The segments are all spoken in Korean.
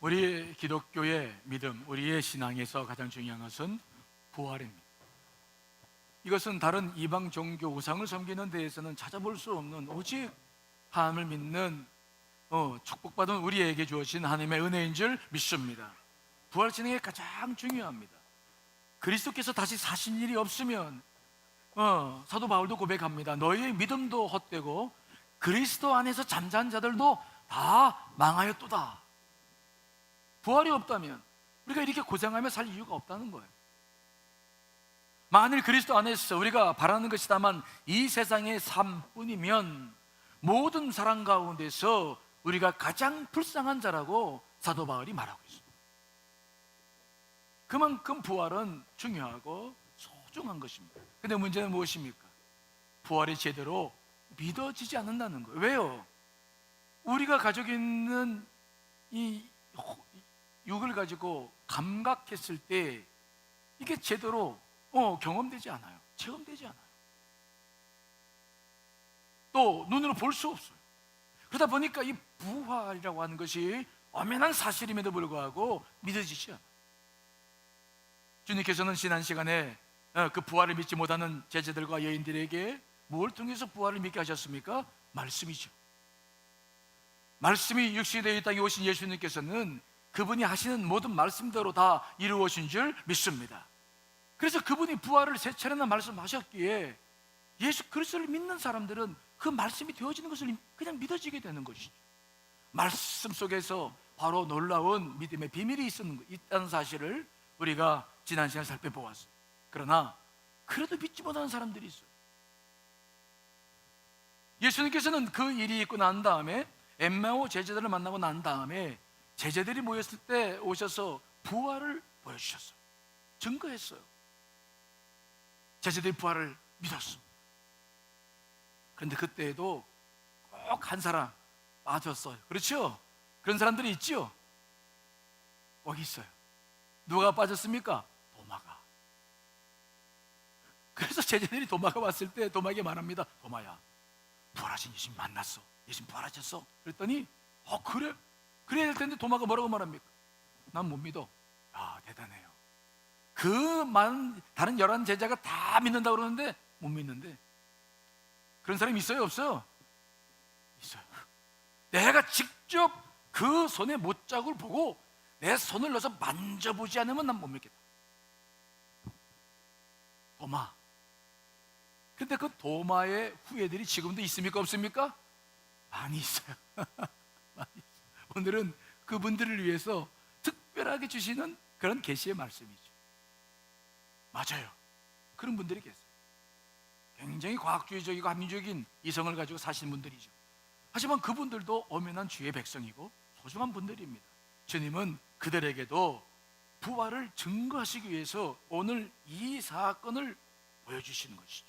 우리 기독교의 믿음, 우리의 신앙에서 가장 중요한 것은 부활입니다. 이것은 다른 이방 종교 우상을 섬기는 데에서는 찾아볼 수 없는, 오직 하나님을 믿는 축복받은 우리에게 주어진 하나님의 은혜인 줄 믿습니다. 부활 진행이 가장 중요합니다. 그리스도께서 다시 사신 일이 없으면 사도 바울도 고백합니다. 너희의 믿음도 헛되고 그리스도 안에서 잠자는 자들도 다 망하였도다. 부활이 없다면 우리가 이렇게 고생하며 살 이유가 없다는 거예요. 만일 그리스도 안에서 우리가 바라는 것이 다만 이 세상의 삶뿐이면 모든 사람 가운데서 우리가 가장 불쌍한 자라고 사도 바울이 말하고 있습니다. 그만큼 부활은 중요하고 소중한 것입니다. 근데 문제는 무엇입니까? 부활이 제대로 믿어지지 않는다는 거예요. 왜요? 우리가 가지고 있는 이 육을 가지고 감각했을 때 이게 제대로 경험되지 않아요. 체험되지 않아요. 또 눈으로 볼 수 없어요. 그러다 보니까 이 부활이라고 하는 것이 엄연한 사실임에도 불구하고 믿어지지 않아요. 주님께서는 지난 시간에 그 부활을 믿지 못하는 제자들과 여인들에게 뭘 통해서 부활을 믿게 하셨습니까? 말씀이죠. 말씀이 육신이 되어 이 땅에 오신 예수님께서는 그분이 하시는 모든 말씀대로 다 이루어진 줄 믿습니다. 그래서 그분이 부활을 세 차례나 말씀하셨기에 예수 그리스도를 믿는 사람들은 그 말씀이 되어지는 것을 그냥 믿어지게 되는 것이죠. 말씀 속에서 바로 놀라운 믿음의 비밀이 있다는 사실을 우리가 지난 시간에 살펴보았어요. 그러나 그래도 믿지 못하는 사람들이 있어요. 예수님께서는 그 일이 있고 난 다음에 엠마오 제자들을 만나고 난 다음에 제자들이 모였을 때 오셔서 부활을 보여주셨어요. 증거했어요. 제자들이 부활을 믿었습니다. 그런데 그때에도 꼭 한 사람 빠졌어요. 그렇죠? 그런 사람들이 있죠? 꼭 있어요. 누가 빠졌습니까? 도마가. 그래서 제자들이 도마가 왔을 때 도마에게 말합니다. 도마야, 부활하신 예수님 만났어. 예수님 부활하셨어. 그랬더니 그래? 그래야 될 텐데 도마가 뭐라고 말합니까? 난 못 믿어. 대단해요. 그 많은 다른 11 제자가 다 믿는다고 그러는데 못 믿는데. 그런 사람이 있어요? 없어요? 있어요. 내가 직접 그 손의 못자국을 보고 내 손을 넣어서 만져보지 않으면 난 못 믿겠다. 도마. 근데 그 도마의 후예들이 지금도 있습니까? 없습니까? 많이 있어요. 많이 있어요. 오늘은 그분들을 위해서 특별하게 주시는 그런 계시의 말씀이죠. 맞아요. 그런 분들이 계세요. 굉장히 과학주의적이고 합리적인 이성을 가지고 사시는 분들이죠. 하지만 그분들도 엄연한 주의 백성이고 소중한 분들입니다. 주님은 그들에게도 부활을 증거하시기 위해서 오늘 이 사건을 보여주시는 것이죠.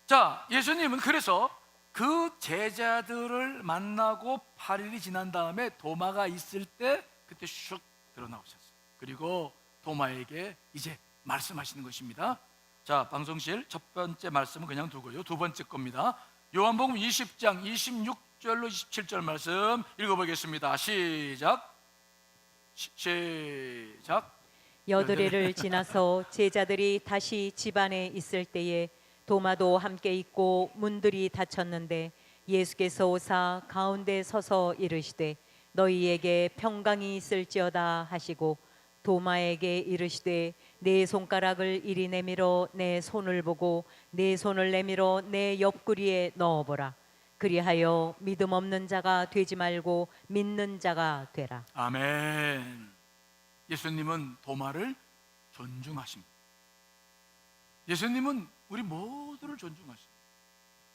자, 예수님은 그래서 그 제자들을 만나고 8일이 지난 다음에 도마가 있을 때 그때 슉 드러나오셨어요. 그리고 도마에게 이제 말씀하시는 것입니다. 자, 방송실 첫 번째 말씀은 그냥 두고요. 두 번째 겁니다. 요한복음 20장 26절로 27절 말씀 읽어보겠습니다. 시작. 여드레를 지나서 제자들이 다시 집안에 있을 때에 도마도 함께 있고 문들이 닫혔는데 예수께서 오사 가운데 서서 이르시되 너희에게 평강이 있을지어다 하시고 도마에게 이르시되 내 손가락을 이리 내밀어 내 손을 보고 내 손을 내밀어 내 옆구리에 넣어보라. 그리하여 믿음 없는 자가 되지 말고 믿는 자가 되라. 아멘. 예수님은 도마를 존중하십니다. 예수님은 우리 모두를 존중하십니다.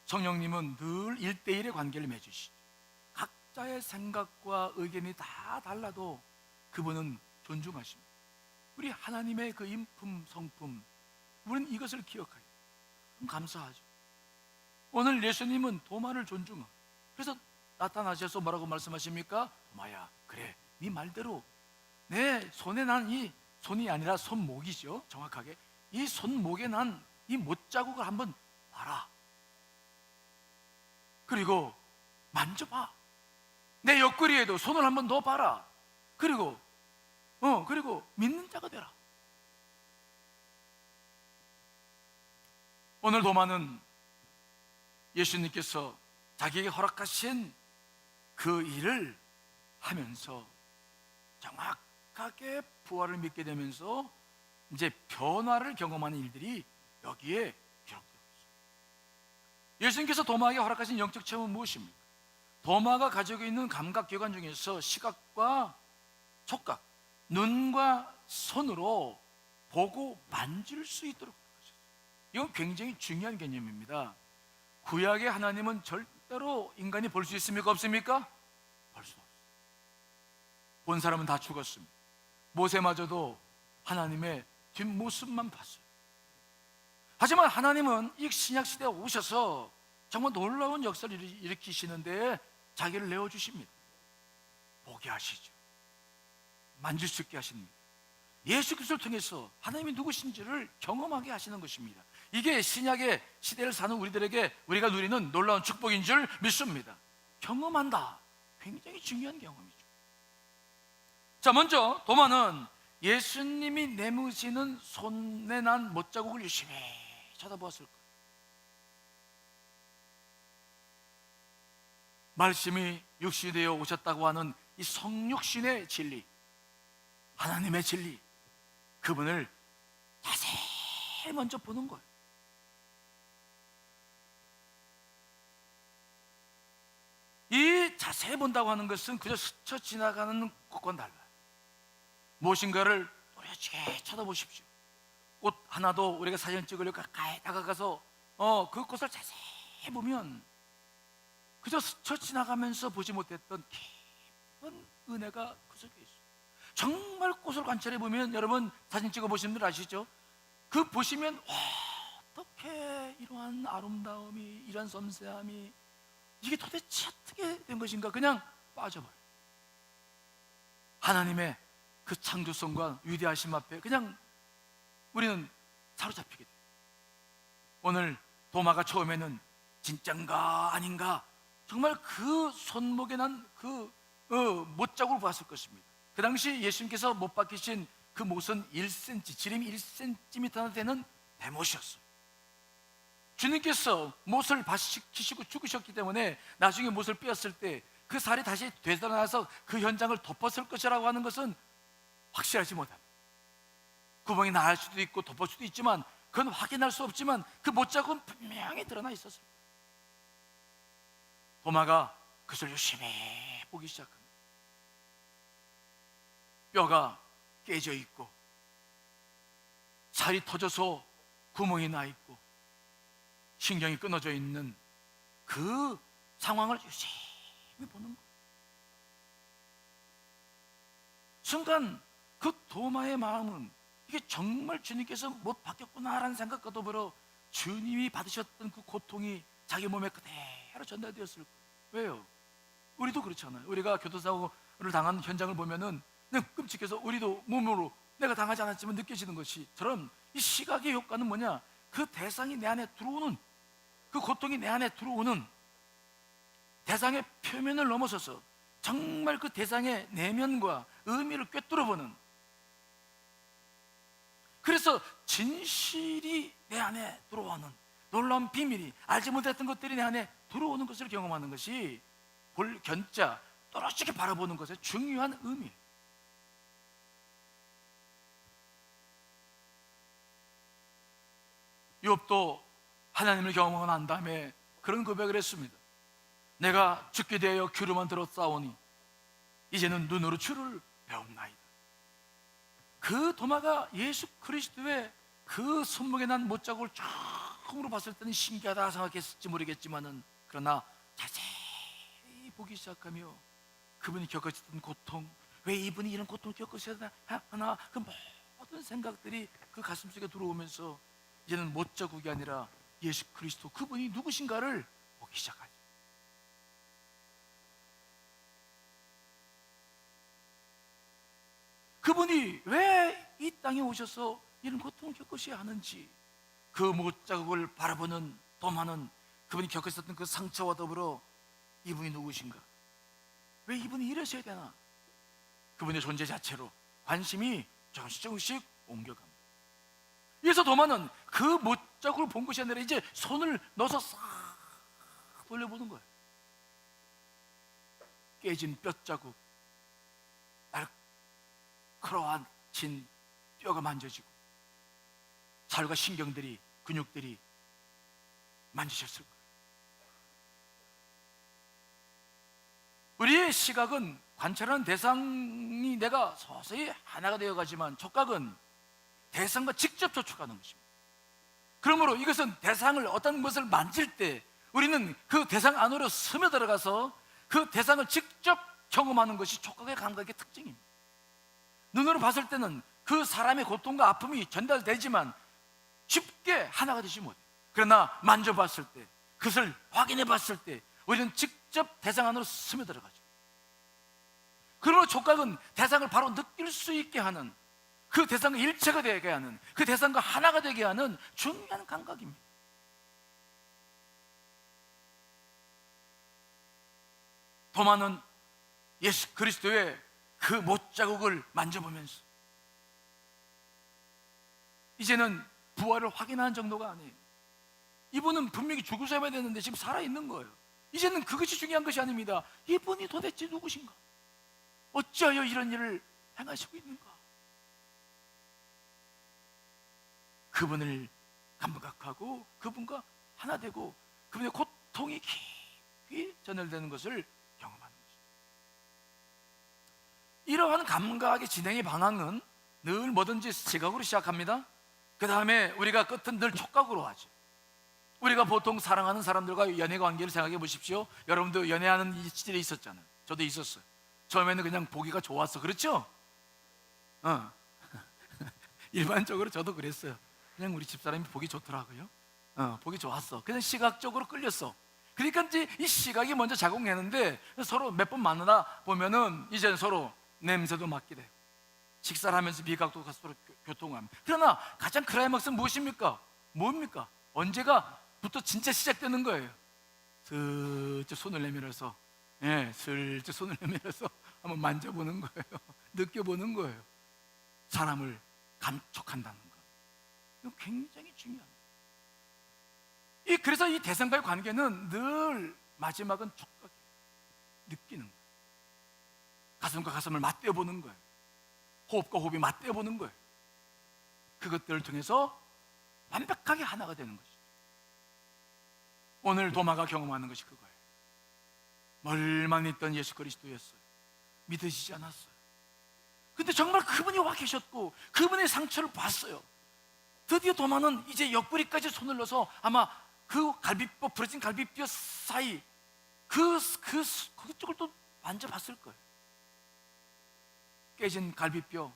성령님은 늘 1대1의 관계를 맺으시죠. 각자의 생각과 의견이 다 달라도 그분은 존중하십니다. 우리 하나님의 그 인품, 성품, 우리는 이것을 기억하여 감사하죠. 오늘 예수님은 도마를 존중하고 그래서 나타나셔서 뭐라고 말씀하십니까? 도마야, 그래, 네 말대로 내 손에 난 이 손이 아니라 손목이죠. 정확하게 이 손목에 난 이 못자국을 한번 봐라. 그리고 만져봐. 내 옆구리에도 손을 한번 넣어봐라. 그리고 믿는 자가 되라. 오늘 도마는 예수님께서 자기에게 허락하신 그 일을 하면서 정확하게 부활을 믿게 되면서 이제 변화를 경험하는 일들이 여기에 기록되고 있습니다. 예수님께서 도마에게 허락하신 영적 체험은 무엇입니까? 도마가 가지고 있는 감각기관 중에서 시각과 촉각, 눈과 손으로 보고 만질 수 있도록 하셨어요. 이건 굉장히 중요한 개념입니다. 구약의 하나님은 절대로 인간이 볼 수 있습니까? 없습니까? 볼 수 없어요. 본 사람은 다 죽었습니다. 모세마저도 하나님의 뒷모습만 봤어요. 하지만 하나님은 이 신약시대에 오셔서 정말 놀라운 역사를 일으키시는데 자기를 내어주십니다. 보게 하시죠. 만질 수 있게 하십니다. 예수 그리스도를 통해서 하나님이 누구신지를 경험하게 하시는 것입니다. 이게 신약의 시대를 사는 우리들에게 우리가 누리는 놀라운 축복인 줄 믿습니다. 경험한다. 굉장히 중요한 경험이죠. 자, 먼저 도마는 예수님이 내미시는 손에 난 못자국을 유심히 쳐다보았을 거예요. 말씀이 육신이 되어 오셨다고 하는 이 성육신의 진리, 하나님의 진리, 그분을 자세히 먼저 보는 거예요. 이 자세히 본다고 하는 것은 그저 스쳐 지나가는 것과는 달라요. 무엇인가를 노려지게 쳐다보십시오. 꽃 하나도 우리가 사진 찍으려고 가까이 다가가서 그 꽃을 자세히 보면 그저 스쳐 지나가면서 보지 못했던 깊은 은혜가 그 속에 있어요. 정말 꽃을 관찰해 보면, 여러분 사진 찍어 보신 분 아시죠? 그 보시면 어떻게 이러한 아름다움이, 이러한 섬세함이, 이게 도대체 어떻게 된 것인가, 그냥 빠져버려요. 하나님의 그 창조성과 위대하심 앞에 그냥 우리는 사로잡히게 돼요. 오늘 도마가 처음에는 진짠가 아닌가, 정말 그 손목에 난 그 못자국을 봤을 것입니다. 그 당시 예수님께서 못 박히신 그 못은 1cm, 지름이 1cm나 되는 대못이었어요. 주님께서 못을 박히시고 죽으셨기 때문에 나중에 못을 삐었을 때 그 살이 다시 되살아나서 그 현장을 덮었을 것이라고 하는 것은 확실하지 못합니다. 구멍이 나을 수도 있고 덮을 수도 있지만 그건 확인할 수 없지만 그 못자국은 분명히 드러나 있었습니다. 도마가 그것을 열심히 보기 시작합니다. 뼈가 깨져 있고 살이 터져서 구멍이 나 있고 신경이 끊어져 있는 그 상황을 열심히 보는 거예요. 순간 그 도마의 마음은 이게 정말 주님께서 못 바뀌었구나라는 생각과 더불어 주님이 받으셨던 그 고통이 자기 몸에 그대로 전달되었을 거예요. 왜요? 우리도 그렇잖아요. 우리가 교통사고를 당한 현장을 보면은 그냥 끔찍해서 우리도 몸으로 내가 당하지 않았지만 느껴지는 것이처럼 이 시각의 효과는 뭐냐? 그 대상이 내 안에 들어오는, 그 고통이 내 안에 들어오는 대상의 표면을 넘어서서 정말 그 대상의 내면과 의미를 꿰뚫어보는, 그래서 진실이 내 안에 들어오는, 놀라운 비밀이, 알지 못했던 것들이 내 안에 들어오는 것을 경험하는 것이 견자, 떨어지게 바라보는 것의 중요한 의미예요. 욥도 하나님을 경험하고 난 다음에 그런 고백을 했습니다. 내가 죽게 되어 귀로만 들었사오니 이제는 눈으로 주를 배움나이다. 그 도마가 예수 그리스도의 그 손목에 난 못자국을 처음으로 봤을 때는 신기하다 생각했을지 모르겠지만은, 그러나 자세히 보기 시작하며 그분이 겪으셨던 고통, 왜 이분이 이런 고통을 겪으셔야 하나, 그 모든 생각들이 그 가슴속에 들어오면서 이제는 못자국이 아니라 예수 그리스도, 그분이 누구신가를 보기 시작하죠. 그분이 왜 이 땅에 오셔서 이런 고통을 겪으셔야 하는지, 그 못자국을 바라보는 도마는 그분이 겪으셨던 그 상처와 더불어 이분이 누구신가, 왜 이분이 이러셔야 되나? 그분의 존재 자체로 관심이 조금씩 옮겨갑니다. 그래서 도마는 그 못자국을 본 것이 아니라 이제 손을 넣어서 싹 돌려보는 거예요. 깨진 뼈자국, 날카로워진 뼈가 만져지고 살과 신경들이, 근육들이 만지셨을 거예요. 우리의 시각은 관찰하는 대상이 내가 서서히 하나가 되어가지만 촉각은 대상과 직접 접촉하는 것입니다. 그러므로 이것은 대상을, 어떤 것을 만질 때 우리는 그 대상 안으로 스며들어가서 그 대상을 직접 경험하는 것이 촉각의 감각의 특징입니다. 눈으로 봤을 때는 그 사람의 고통과 아픔이 전달되지만 쉽게 하나가 되지 못해요. 그러나 만져봤을 때, 그것을 확인해 봤을 때 우리는 직접 대상 안으로 스며들어가죠. 그러므로 촉각은 대상을 바로 느낄 수 있게 하는, 그 대상과 일체가 되게 하는, 그 대상과 하나가 되게 하는 중요한 감각입니다. 도마는 예수 그리스도의 그 못자국을 만져보면서 이제는 부활을 확인하는 정도가 아니에요. 이분은 분명히 죽으셔야 되는데 지금 살아있는 거예요. 이제는 그것이 중요한 것이 아닙니다. 이분이 도대체 누구신가? 어찌하여 이런 일을 행하시고 있는가? 그분을 감각하고 그분과 하나 되고 그분의 고통이 깊이 전달되는 것을 경험하는 것이죠. 이러한 감각의 진행의 방향은 늘 뭐든지 시각으로 시작합니다. 그 다음에 우리가 끝은 늘 촉각으로 하죠. 우리가 보통 사랑하는 사람들과 연애 관계를 생각해 보십시오. 여러분도 연애하는 이 시절에 있었잖아요. 저도 있었어요. 처음에는 그냥 보기가 좋았어. 그렇죠? 일반적으로 저도 그랬어요. 그냥 우리 집사람이 보기 좋더라고요. 보기 좋았어. 그냥 시각적으로 끌렸어. 그러니까 이제 이 시각이 먼저 작용했는데 서로 몇 번 만나다 보면은 이제는 서로 냄새도 맡게 돼요. 식사를 하면서 미각도 서로 교통합니다. 그러나 가장 클라이막스는 무엇입니까? 뭡니까? 언제가부터 진짜 시작되는 거예요. 슬쩍 손을 내밀어서, 슬쩍 손을 내밀어서 한번 만져보는 거예요. 느껴보는 거예요. 사람을 감촉한다는 거. 이거 굉장히 중요합니다. 그래서 이 대상과의 관계는 늘 마지막은 촉각이에요. 느끼는 거예요. 가슴과 가슴을 맞대보는 거예요. 호흡과 호흡이 맞대보는 거예요. 그것들을 통해서 완벽하게 하나가 되는 것이죠. 오늘 도마가 경험하는 것이 그거예요. 멀만 있던 예수 그리스도였어요. 믿으시지 않았어요. 근데 정말 그분이 와 계셨고 그분의 상처를 봤어요. 드디어 도마는 이제 옆구리까지 손을 넣어서 아마 그 갈비뼈, 부러진 갈비뼈 사이 그쪽을 또 만져봤을 거예요. 깨진 갈비뼈,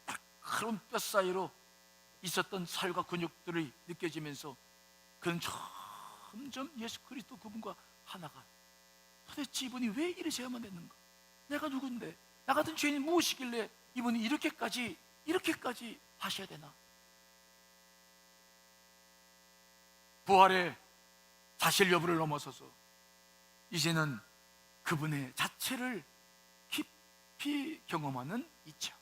날카로운 뼈 사이로 있었던 살과 근육들이 느껴지면서 그는 점점 예수 그리스도 그분과 하나가, 도대체 이분이 왜 이러셔야만 됐는가? 내가 누군데, 나 같은 죄인이 무엇이길래 이분이 이렇게까지 하셔야 되나? 부활의 사실 여부를 넘어서서 이제는 그분의 자체를 깊이 경험하는 이차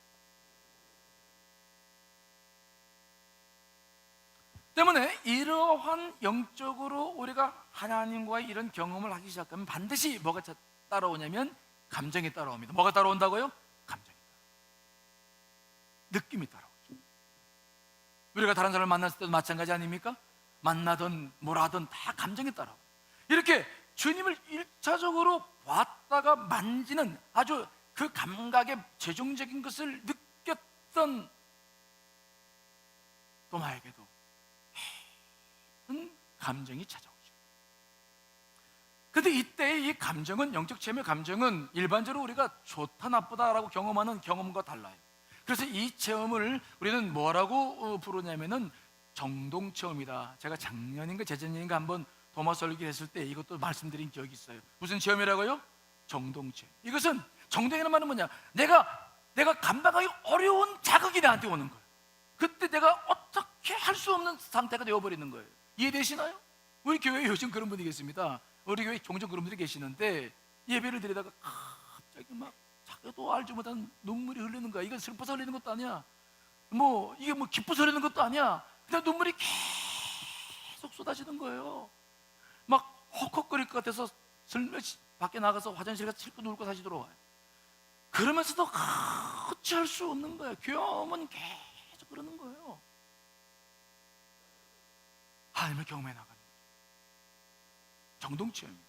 때문에 이러한 영적으로 우리가 하나님과의 이런 경험을 하기 시작하면 반드시 뭐가 따라오냐면 감정이 따라옵니다. 뭐가 따라온다고요? 감정이 따라오죠. 느낌이 따라오죠. 우리가 다른 사람을 만났을 때도 마찬가지 아닙니까? 만나든 뭐라든 다 감정이 따라오고, 이렇게 주님을 1차적으로 봤다가 만지는 아주 그 감각의 최종적인 것을 느꼈던 도마에게도 감정이 찾아오죠. 그런데 이때 이 감정은, 영적 체험의 감정은 일반적으로 우리가 좋다 나쁘다라고 경험하는 경험과 달라요. 그래서 이 체험을 우리는 뭐라고 부르냐면은 정동 체험이다. 제가 작년인가 재작년인가 한번 도마 설교를 했을 때 이것도 말씀드린 기억이 있어요. 무슨 체험이라고요? 정동 체험. 이것은, 정동이라는 말은 뭐냐? 내가 감당하기 어려운 자극이 나한테 오는 거예요. 그때 내가 어떻게 할 수 없는 상태가 되어버리는 거예요. 이해되시나요? 우리 교회에 요즘 그런 분이 계십니다. 우리 교회에 종종 그런 분들이 계시는데 예배를 드리다가 갑자기 막 자기도 알지 못한 눈물이 흘리는 거야. 이건 슬퍼서 흘리는 것도 아니야. 이게 기뻐서 흘리는 것도 아니야. 그냥 눈물이 계속 쏟아지는 거예요. 막 헉헉거릴 것 같아서 슬며시 밖에 나가서 화장실 가서 실컷 울고 다시 들어와요. 그러면서도 거치할 수 없는 거예요. 귀여움은 계속 그러는 거예요. 하나님을 경험해 나가는 거죠. 정동체험이에요.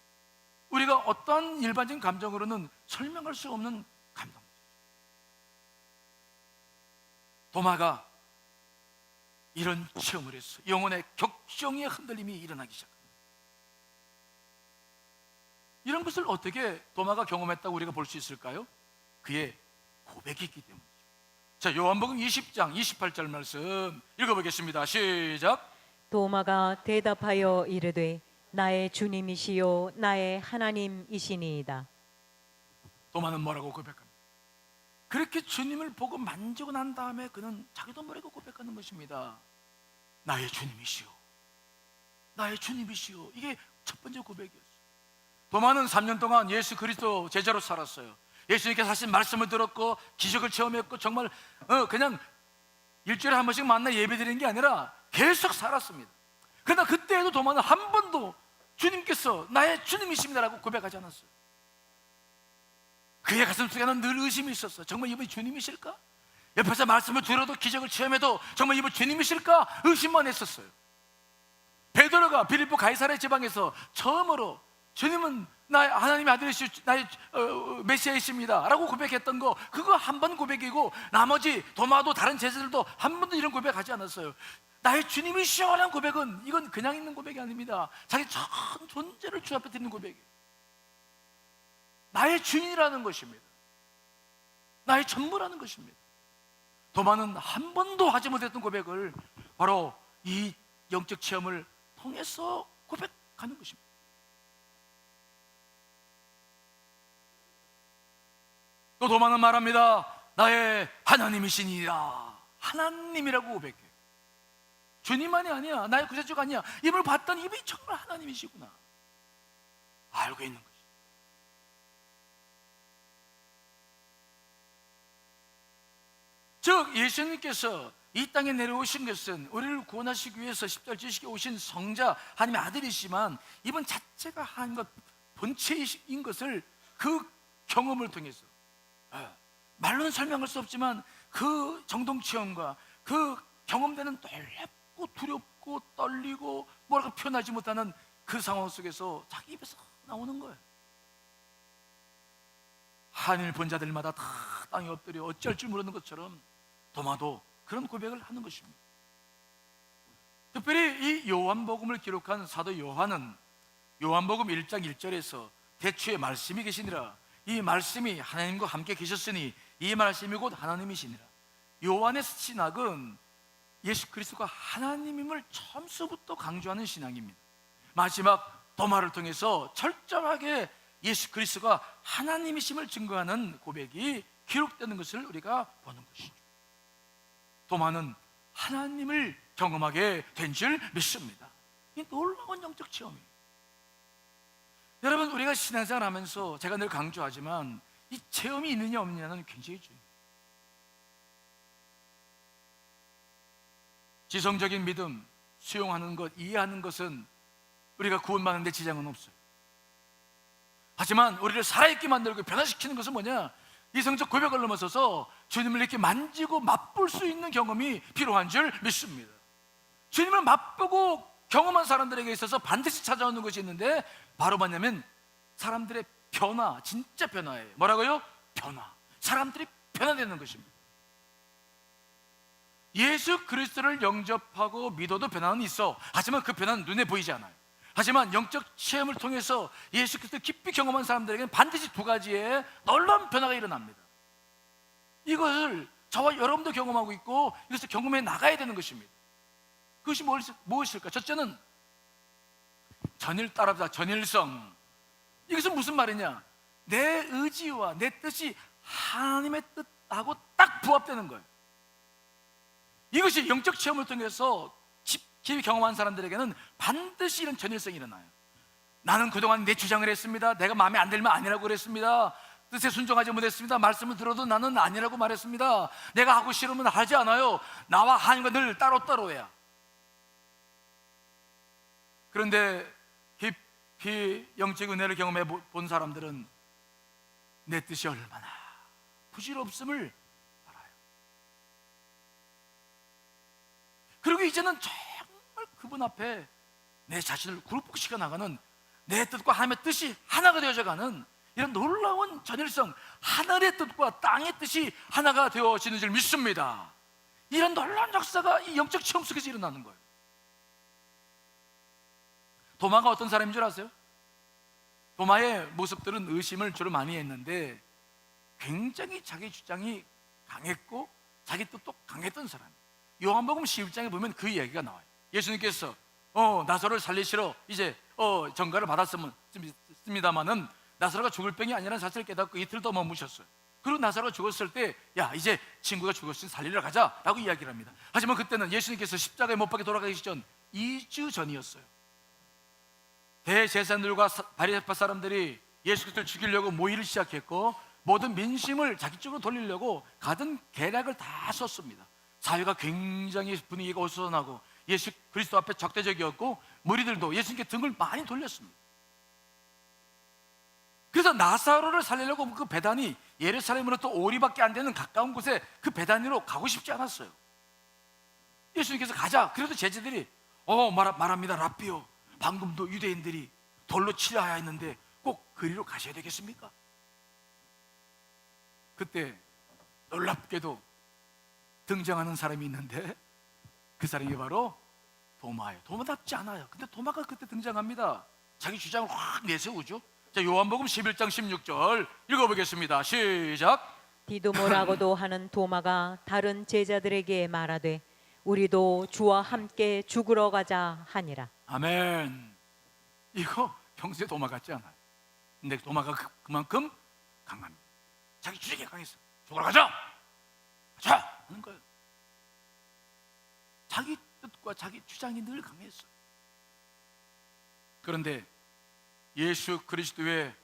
우리가 어떠한 일반적인 감정으로는 설명할 수 없는 감동. 도마가 이런 체험을 했어. 영혼의 격정의 흔들림이 일어나기 시작합니다. 이런 것을 어떻게 도마가 경험했다고 우리가 볼 수 있을까요? 그의 고백이 있기 때문이죠. 자, 요한복음 20장 28절 말씀 읽어보겠습니다. 시작. 도마가 대답하여 이르되 나의 주님이시요 나의 하나님이시니이다. 도마는 뭐라고 고백합니다? 그렇게 주님을 보고 만지고 난 다음에 그는 자기도 모르게 고백하는 것입니다. 나의 주님이시오, 나의 주님이시오. 이게 첫 번째 고백이었어요. 도마는 3년 동안 예수 그리스도 제자로 살았어요. 예수님께서 하신 말씀을 들었고 기적을 체험했고 정말 그냥 일주일에 한 번씩 만나 예배드리는 게 아니라 계속 살았습니다. 그러나 그때에도 도마는 한 번도 주님께서 나의 주님이십니다라고 고백하지 않았어요. 그의 가슴 속에는 늘 의심이 있었어요. 정말 이분이 주님이실까? 옆에서 말씀을 들어도 기적을 체험해도 정말 이분 주님이실까? 의심만 했었어요. 베드로가 빌립보 가이사랴 지방에서 처음으로 주님은 나의 하나님의 아들이시오, 나의 메시아이십니다 라고 고백했던 거, 그거 한 번 고백이고 나머지 도마도 다른 제자들도 한 번도 이런 고백하지 않았어요. 나의 주님이시오라는 고백은 이건 그냥 있는 고백이 아닙니다. 자기 전 존재를 주 앞에 드리는 고백이에요. 나의 주인이라는 것입니다. 나의 전부라는 것입니다. 도마는 한 번도 하지 못했던 고백을 바로 이 영적 체험을 통해서 고백하는 것입니다. 또 도마는 말합니다. 나의 하나님이시니라. 하나님이라고 고백해요. 주님만이 아니야, 나의 구세주가 아니야. 이분을 봤더니 이분이 정말 하나님이시구나 알고 있는 거죠. 즉 예수님께서 이 땅에 내려오신 것은 우리를 구원하시기 위해서 십자가를 지시고 오신 성자 하나님의 아들이시지만 이분 자체가 한 것, 본체인 것을 그 경험을 통해서 말로는 설명할 수 없지만 그 정동체험과 그 경험되는 놀랍고 두렵고 떨리고 뭐라고 표현하지 못하는 그 상황 속에서 자기 입에서 나오는 거예요. 하늘 본 자들마다 다 땅에 엎드려 어찌할 줄 모르는 것처럼 도마도 그런 고백을 하는 것입니다. 특별히 이 요한복음을 기록한 사도 요한은 요한복음 1장 1절에서 태초에 말씀이 계시니라, 이 말씀이 하나님과 함께 계셨으니 이 말씀이 곧 하나님이시니라. 요한의 신학은 예수 그리스도가 하나님임을 처음서부터 강조하는 신앙입니다. 마지막 도마를 통해서 철저하게 예수 그리스도가 하나님이심을 증거하는 고백이 기록되는 것을 우리가 보는 것이죠. 도마는 하나님을 경험하게 된 줄 믿습니다. 이 놀라운 영적 체험이에요. 여러분, 우리가 신앙생활 하면서 제가 늘 강조하지만 이 체험이 있느냐 없느냐는 굉장히 중요해요. 지성적인 믿음, 수용하는 것, 이해하는 것은 우리가 구원받는 데 지장은 없어요. 하지만 우리를 살아있게 만들고 변화시키는 것은 뭐냐? 이성적 고백을 넘어서서 주님을 이렇게 만지고 맛볼 수 있는 경험이 필요한 줄 믿습니다. 주님을 맛보고 경험한 사람들에게 있어서 반드시 찾아오는 것이 있는데 바로 뭐냐면 사람들의 변화, 진짜 변화예요. 뭐라고요? 변화. 사람들이 변화되는 것입니다. 예수 그리스도를 영접하고 믿어도 변화는 있어. 하지만 그 변화는 눈에 보이지 않아요. 하지만 영적 체험을 통해서 예수 그리스도를 깊이 경험한 사람들에게는 반드시 두 가지의 놀라운 변화가 일어납니다. 이것을 저와 여러분도 경험하고 있고 이것을 경험해 나가야 되는 것입니다. 그것이 무엇일까? 첫째는 전일 따라다, 전일성. 이것은 무슨 말이냐? 내 의지와 내 뜻이 하나님의 뜻하고 딱 부합되는 거예요. 이것이 영적 체험을 통해서 깊이 경험한 사람들에게는 반드시 이런 전일성이 일어나요. 나는 그동안 내 주장을 했습니다. 내가 마음에 안 들면 아니라고 그랬습니다. 뜻에 순종하지 못했습니다. 말씀을 들어도 나는 아니라고 말했습니다. 내가 하고 싫으면 하지 않아요. 나와 하나님과 늘 따로따로야. 그런데 깊이 영적 은혜를 경험해 본 사람들은 내 뜻이 얼마나 부질없음을 알아요. 그리고 이제는 정말 그분 앞에 내 자신을 굴복시켜 나가는, 내 뜻과 하나님의 뜻이 하나가 되어져가는 이런 놀라운 전일성, 하늘의 뜻과 땅의 뜻이 하나가 되어지는 줄 믿습니다. 이런 놀라운 역사가 이 영적 체험 속에서 일어나는 거예요. 도마가 어떤 사람인 줄 아세요? 도마의 모습들은 의심을 주로 많이 했는데 굉장히 자기 주장이 강했고 자기 뜻도 강했던 사람이에요. 요한복음 11장에 보면 그 이야기가 나와요. 예수님께서 나사로를 살리시러 이제 전가를 받았습니다마는 나사로가 죽을 병이 아니라는 사실을 깨닫고 이틀 더 머무셨어요. 그리고 나사로가 죽었을 때 야, 이제 친구가 죽었으니 살리러 가자라고 이야기를 합니다. 하지만 그때는 예수님께서 십자가에 못 박혀 돌아가기 전 2주 전이었어요. 대제사장들과 바리새파 사람들이 예수 그리스도를 죽이려고 모의를 시작했고 모든 민심을 자기 쪽으로 돌리려고 가든 계략을 다 썼습니다. 사회가 굉장히 분위기가 어수선하고 예수 그리스도 앞에 적대적이었고 무리들도 예수님께 등을 많이 돌렸습니다. 그래서 나사로를 살리려고 그 배단이 예루살렘으로 또 오리밖에 안 되는 가까운 곳에 그 배단위로 가고 싶지 않았어요. 예수님께서 가자. 그래도 제자들이 말합니다. 랍비요, 방금도 유대인들이 돌로 치려 했는데 꼭 그리로 가셔야 되겠습니까? 그때 놀랍게도 등장하는 사람이 있는데 그 사람이 바로 도마예요. 도마답지 않아요. 근데 도마가 그때 등장합니다. 자기 주장을 확 내세우죠. 자, 요한복음 11장 16절 읽어보겠습니다. 시작. 디도모라고도 하는 도마가 다른 제자들에게 말하되 우리도 주와 함께 죽으러 가자 하니라. 아멘. 이거 평소에 도마 같지 않아요. 근데 도마가 그만큼 강합니다. 자기 주장이 강했어. 죽으러 가자 하는 거예요. 자기 뜻과 자기 주장이 늘 강했어. 그런데 예수 그리스도의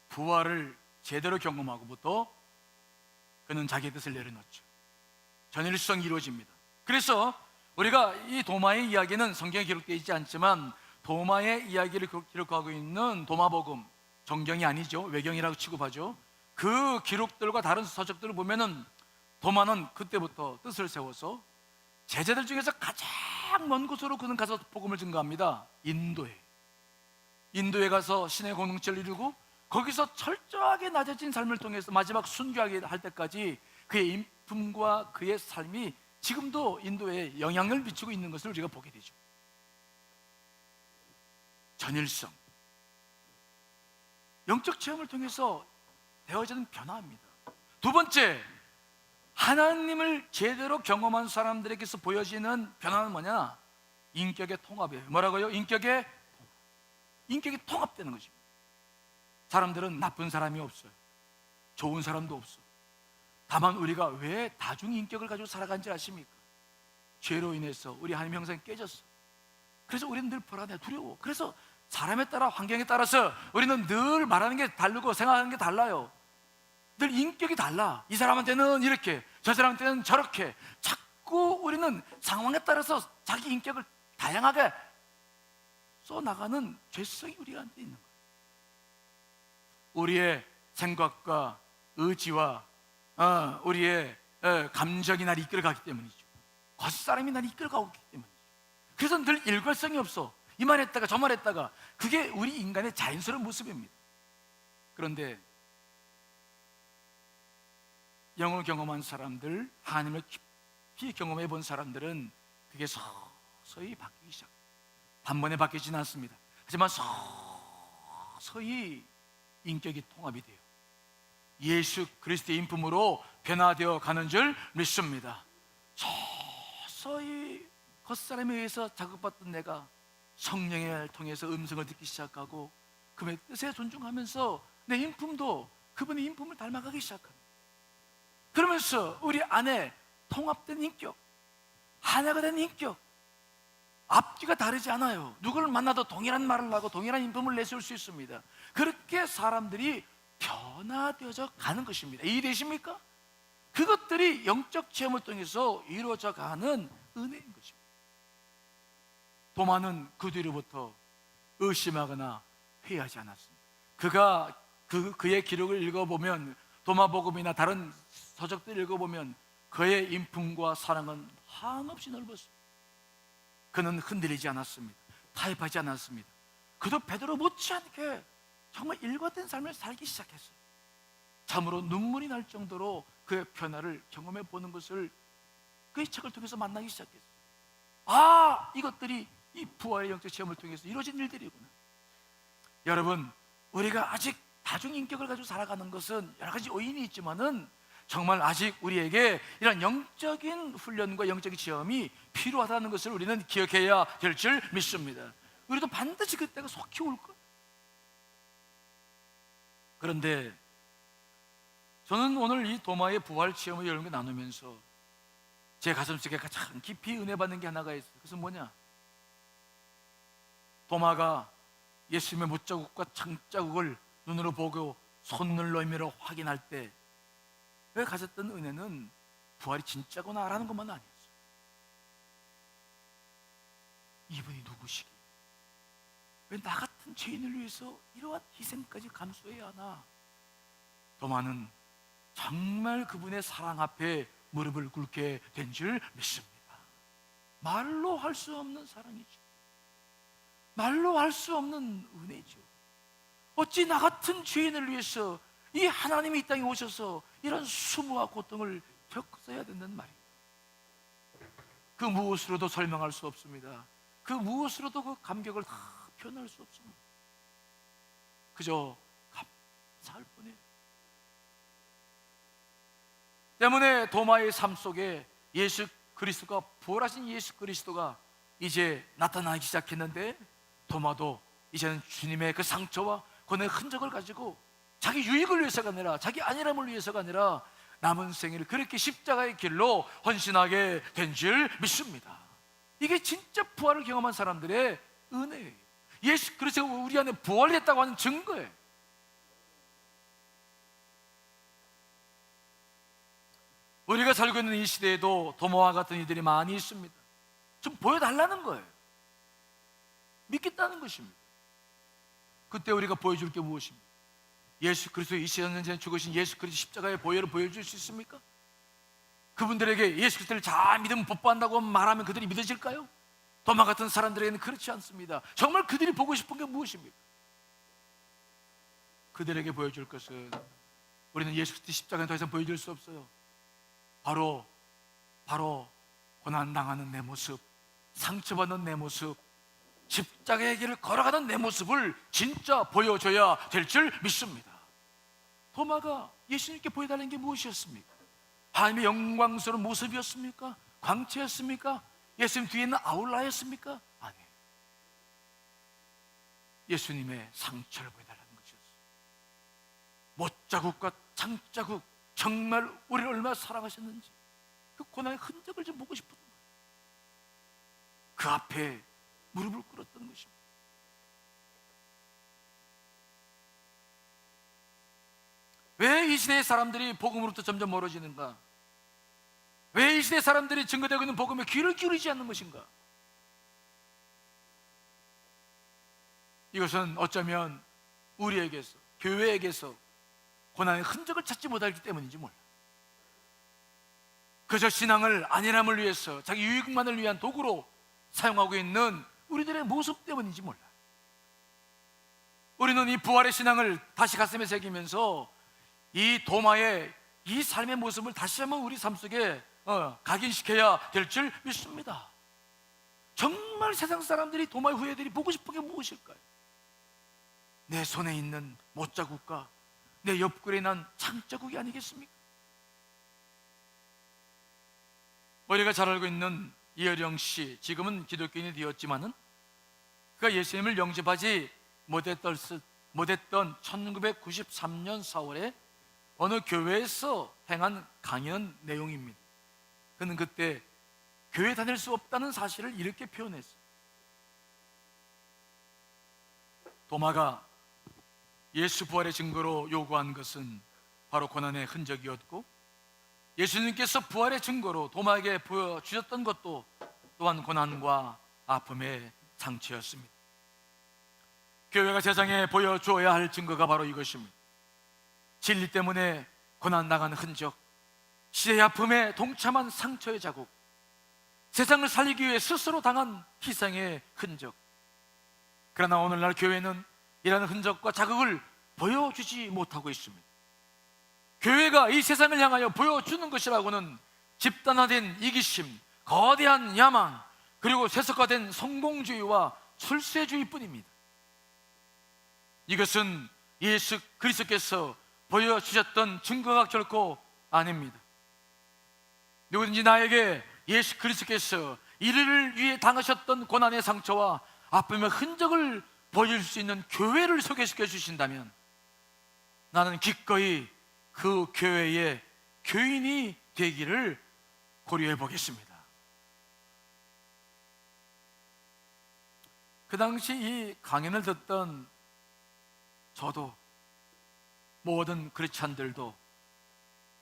부활을 제대로 경험하고부터 그는 자기 뜻을 내려놓죠. 전일성이 이루어집니다. 그래서 우리가 이 도마의 이야기는 성경에 기록되어 있지 않지만 도마의 이야기를 기록하고 있는 도마복음, 정경이 아니죠, 외경이라고 취급하죠. 그 기록들과 다른 서적들을 보면은 도마는 그때부터 뜻을 세워서 제자들 중에서 가장 먼 곳으로 그는 가서 복음을 증거합니다. 인도에 가서 신의 공동체를 이루고 거기서 철저하게 낮아진 삶을 통해서 마지막 순교하게 할 때까지 그의 인품과 그의 삶이 지금도 인도에 영향을 미치고 있는 것을 우리가 보게 되죠. 전일성, 영적 체험을 통해서 되어지는 변화입니다. 두 번째, 하나님을 제대로 경험한 사람들에게서 보여지는 변화는 뭐냐? 인격의 통합이에요. 뭐라고요? 인격이 통합되는 것입니다. 사람들은 나쁜 사람이 없어요. 좋은 사람도 없어. 다만 우리가 왜 다중인격을 가지고 살아간지 아십니까? 죄로 인해서 우리 하나님 형상이 깨졌어. 그래서 우리는 늘 불안해, 두려워. 그래서 사람에 따라, 환경에 따라서 우리는 늘 말하는 게 다르고 생각하는 게 달라요. 늘 인격이 달라. 이 사람한테는 이렇게, 저 사람한테는 저렇게. 자꾸 우리는 상황에 따라서 자기 인격을 다양하게 써나가는 죄성이 우리한테 있는 거예요. 우리의 생각과 의지와 우리의 감정이 나를 이끌어가기 때문이죠. 겉사람이 나를 이끌어가고 있기 때문이죠. 그래서 늘 일관성이 없어. 이 말 했다가 저 말 했다가. 그게 우리 인간의 자연스러운 모습입니다. 그런데 영을 경험한 사람들, 하나님을 깊이 경험해 본 사람들은 그게 서서히 바뀌기 시작해요. 단번에 바뀌지는 않습니다. 하지만 서서히 인격이 통합이 돼요. 예수 그리스도의 인품으로 변화되어 가는 줄 믿습니다. 서서히 겉사람에 의해서 자극받던 내가 성령을 통해서 음성을 듣기 시작하고 그분의 뜻에 존중하면서 내 인품도 그분의 인품을 닮아가기 시작합니다. 그러면서 우리 안에 통합된 인격, 하나가 된 인격, 앞뒤가 다르지 않아요. 누구를 만나도 동일한 말을 하고 동일한 인품을 내세울 수 있습니다. 그렇게 사람들이 변화되어져 가는 것입니다. 이해되십니까? 그것들이 영적 체험을 통해서 이루어져 가는 은혜인 것입니다. 도마는 그 뒤로부터 의심하거나 회의하지 않았습니다. 그가 그의 기록을 읽어보면, 도마복음이나 다른 서적들을 읽어보면 그의 인품과 사랑은 한없이 넓었습니다. 그는 흔들리지 않았습니다. 타협하지 않았습니다. 그도 베드로 못지않게 정말 일관된 삶을 살기 시작했어요. 참으로 눈물이 날 정도로 그의 변화를 경험해 보는 것을 그의 책을 통해서 만나기 시작했어요. 아, 이것들이 이 부활의 영적 체험을 통해서 이루어진 일들이구나. 여러분, 우리가 아직 다중인격을 가지고 살아가는 것은 여러 가지 요인이 있지만은 정말 아직 우리에게 이런 영적인 훈련과 영적인 체험이 필요하다는 것을 우리는 기억해야 될 줄 믿습니다. 우리도 반드시 그때가 속히 올 거예요. 그런데 저는 오늘 이 도마의 부활 체험을 여러분과 나누면서 제 가슴속에 가장 깊이 은혜 받는 게 하나가 있어요. 그것은 뭐냐? 도마가 예수님의 못자국과 창자국을 눈으로 보고 손을 내밀어 확인할 때 왜 가졌던 은혜는 부활이 진짜구나라는 것만 아니었어요. 이분이 누구시기? 왜 나 같은 죄인을 위해서 이러한 희생까지 감수해야 하나? 도마는 정말 그분의 사랑 앞에 무릎을 꿇게 된 줄 믿습니다. 말로 할 수 없는 사랑이죠. 말로 할 수 없는 은혜죠. 어찌 나 같은 죄인을 위해서 이 하나님이 이 땅에 오셔서 이런 수모와 고통을 겪어야 된다는 말이에요. 그 무엇으로도 설명할 수 없습니다. 그 무엇으로도 그 감격을 다 표현할 수 없습니다. 그저 감사할 뿐이에요. 때문에 도마의 삶 속에 예수 그리스도가, 부활하신 예수 그리스도가 이제 나타나기 시작했는데, 도마도 이제는 주님의 그 상처와 고난의 흔적을 가지고 자기 유익을 위해서가 아니라, 자기 안일함을 위해서가 아니라 남은 생애를 그렇게 십자가의 길로 헌신하게 된 줄 믿습니다. 이게 진짜 부활을 경험한 사람들의 은혜예요. 예수 그리스도가 우리 안에 부활했다고 하는 증거예요. 우리가 살고 있는 이 시대에도 도마와 같은 이들이 많이 있습니다. 좀 보여달라는 거예요. 믿겠다는 것입니다. 그때 우리가 보여줄 게 무엇입니까? 예수 그리스도 2000년 전에 죽으신 예수 그리스도 십자가의 보혈을 보여줄 수 있습니까? 그분들에게 예수 그리스도를 잘 믿으면 복받는다고 말하면 그들이 믿어질까요? 도마 같은 사람들에게는 그렇지 않습니다. 정말 그들이 보고 싶은 게 무엇입니까? 그들에게 보여줄 것은, 우리는 예수 그리스도 십자가는 더 이상 보여줄 수 없어요. 바로 고난당하는 내 모습, 상처받는 내 모습, 십자가의 길을 걸어가는 내 모습을 진짜 보여줘야 될 줄 믿습니다. 도마가 예수님께 보여달라는 게 무엇이었습니까? 하나님의 영광스러운 모습이었습니까? 광채였습니까? 예수님 뒤에 있는 아울라였습니까? 아니에요. 예수님의 상처를 보여달라는 것이었어요. 못자국과 창자국, 정말 우리를 얼마나 사랑하셨는지 그 고난의 흔적을 좀 보고 싶었던 거예요. 그 앞에 무릎을 꿇었던 것입니다. 왜 이 시대의 사람들이 복음으로부터 점점 멀어지는가? 왜 이 시대의 사람들이 증거되고 있는 복음에 귀를 기울이지 않는 것인가? 이것은 어쩌면 우리에게서, 교회에게서 고난의 흔적을 찾지 못하기 때문인지 몰라. 그저 신앙을 안일함을 위해서 자기 유익만을 위한 도구로 사용하고 있는 우리들의 모습 때문인지 몰라. 우리는 이 부활의 신앙을 다시 가슴에 새기면서 이 도마의 이 삶의 모습을 다시 한번 우리 삶 속에 각인시켜야 될 줄 믿습니다. 정말 세상 사람들이, 도마의 후예들이 보고 싶은 게 무엇일까요? 내 손에 있는 못자국과 내 옆구리에 난 창자국이 아니겠습니까? 우리가 잘 알고 있는 이어령 씨, 지금은 기독교인이 되었지만은 그가 예수님을 영접하지 못했던 1993년 4월에 어느 교회에서 행한 강연 내용입니다. 그는 그때 교회 다닐 수 없다는 사실을 이렇게 표현했어요. 도마가 예수 부활의 증거로 요구한 것은 바로 고난의 흔적이었고, 예수님께서 부활의 증거로 도마에게 보여주셨던 것도 또한 고난과 아픔의 상처였습니다. 교회가 세상에 보여주어야 할 증거가 바로 이것입니다. 진리 때문에 고난 당한 흔적, 시대의 아픔에 동참한 상처의 자국, 세상을 살리기 위해 스스로 당한 희생의 흔적. 그러나 오늘날 교회는 이러한 흔적과 자극을 보여주지 못하고 있습니다. 교회가 이 세상을 향하여 보여주는 것이라고는 집단화된 이기심, 거대한 야망, 그리고 세속화된 성공주의와 출세주의뿐입니다. 이것은 예수 그리스도께서 보여주셨던 증거가 결코 아닙니다. 누구든지 나에게 예수 그리스도께서 이를 위해 당하셨던 고난의 상처와 아픔의 흔적을 보여줄 수 있는 교회를 소개시켜 주신다면 나는 기꺼이 그 교회의 교인이 되기를 고려해 보겠습니다. 그 당시 이 강연을 듣던 저도, 모든 크리스찬들도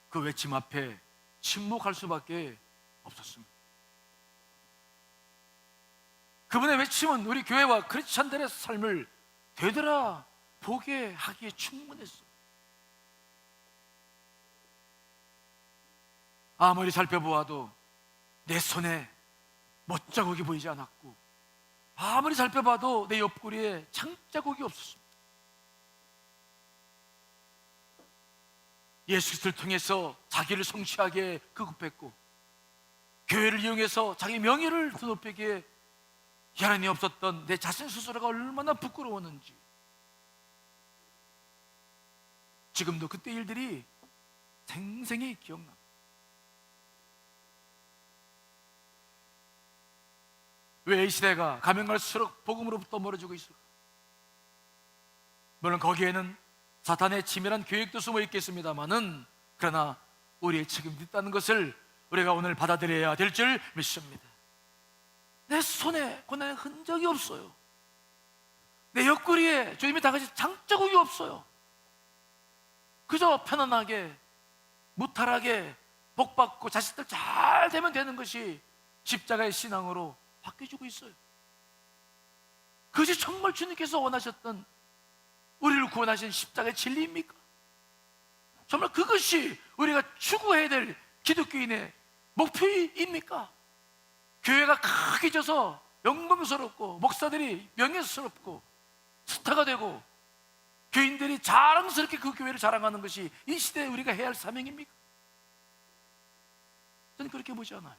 그 외침 앞에 침묵할 수밖에 없었습니다. 그분의 외침은 우리 교회와 크리스찬들의 삶을 되돌아보게 하기에 충분했어요. 아무리 살펴보아도 내 손에 못자국이 보이지 않았고, 아무리 살펴봐도 내 옆구리에 창자국이 없었습니다. 예수 그리스도를 통해서 자기를 성취하기에 급급했고, 교회를 이용해서 자기 명예를 드높이기에 여한이 없었던 내 자신 스스로가 얼마나 부끄러웠는지, 지금도 그때 일들이 생생히 기억납니다. 왜 이 시대가 가면 갈수록 복음으로부터 멀어지고 있을까? 물론 거기에는 사탄의 치밀한 계획도 숨어 있겠습니다만은, 그러나 우리의 책임도 있다는 것을 우리가 오늘 받아들여야 될 줄 믿습니다. 내 손에 고난의 흔적이 없어요. 내 옆구리에 주님이 다가신 장자국이 없어요. 그저 편안하게 무탈하게 복받고 자식들 잘 되면 되는 것이 십자가의 신앙으로 바뀌어지고 있어요. 그것이 정말 주님께서 원하셨던, 우리를 구원하신 십자가의 진리입니까? 정말 그것이 우리가 추구해야 될 기독교인의 목표입니까? 교회가 크게 져서 영광스럽고, 목사들이 명예스럽고 스타가 되고, 교인들이 자랑스럽게 그 교회를 자랑하는 것이 이 시대에 우리가 해야 할 사명입니까? 저는 그렇게 보지 않아요.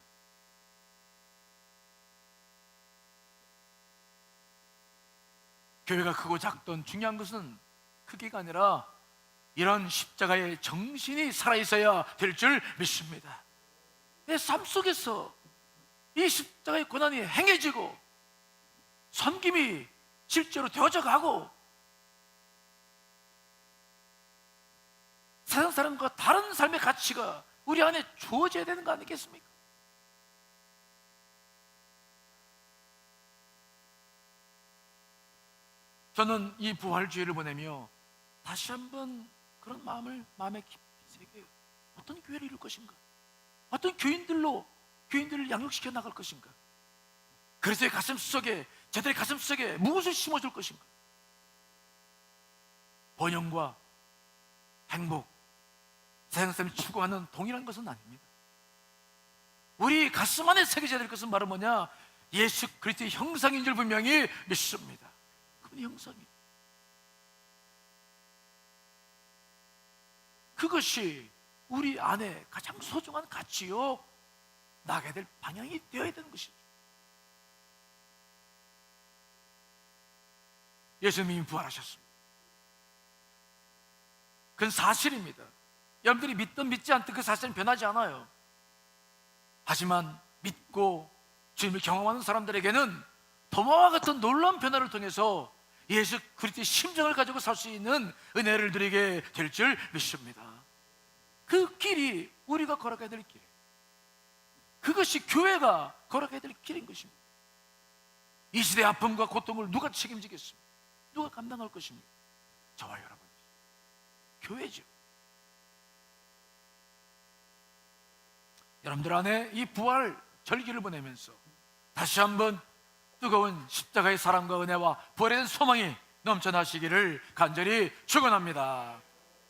교회가 크고 작던 중요한 것은 크기가 아니라 이런 십자가의 정신이 살아있어야 될 줄 믿습니다. 내 삶 속에서 이 십자가의 고난이 행해지고 섬김이 실제로 되어져 가고 세상 사람과 다른 삶의 가치가 우리 안에 주어져야 되는 거 아니겠습니까? 저는 이 부활주의를 보내며 다시 한번 그런 마음을 마음에 깊이 새겨요. 어떤 교회를 이룰 것인가? 어떤 교인들을 양육시켜 나갈 것인가? 그리스도의 가슴 속에, 저들의 가슴 속에 무엇을 심어줄 것인가? 번영과 행복, 세상 사람이 추구하는 동일한 것은 아닙니다. 우리 가슴 안에 새겨져야 될 것은 바로 뭐냐? 예수 그리스도의 형상인 줄 분명히 믿습니다. 그분의 형상이, 그것이 우리 안에 가장 소중한 가치요 나가야 될 방향이 되어야 되는 것이죠. 예수님이 부활하셨습니다. 그건 사실입니다. 여러분들이 믿든 믿지 않든 그 사실은 변하지 않아요. 하지만 믿고 주님을 경험하는 사람들에게는 도마와 같은 놀라운 변화를 통해서 예수 그리스도의 심정을 가지고 살 수 있는 은혜를 드리게 될 줄 믿습니다. 그 길이 우리가 걸어가야 될 길, 그것이 교회가 걸어가야 될 길인 것입니다. 이 시대의 아픔과 고통을 누가 책임지겠습니까? 누가 감당할 것입니까? 저와 여러분, 교회죠. 여러분들 안에 이 부활 절기를 보내면서 다시 한번 뜨거운 십자가의 사랑과 은혜와 부활의 소망이 넘쳐나시기를 간절히 축원합니다.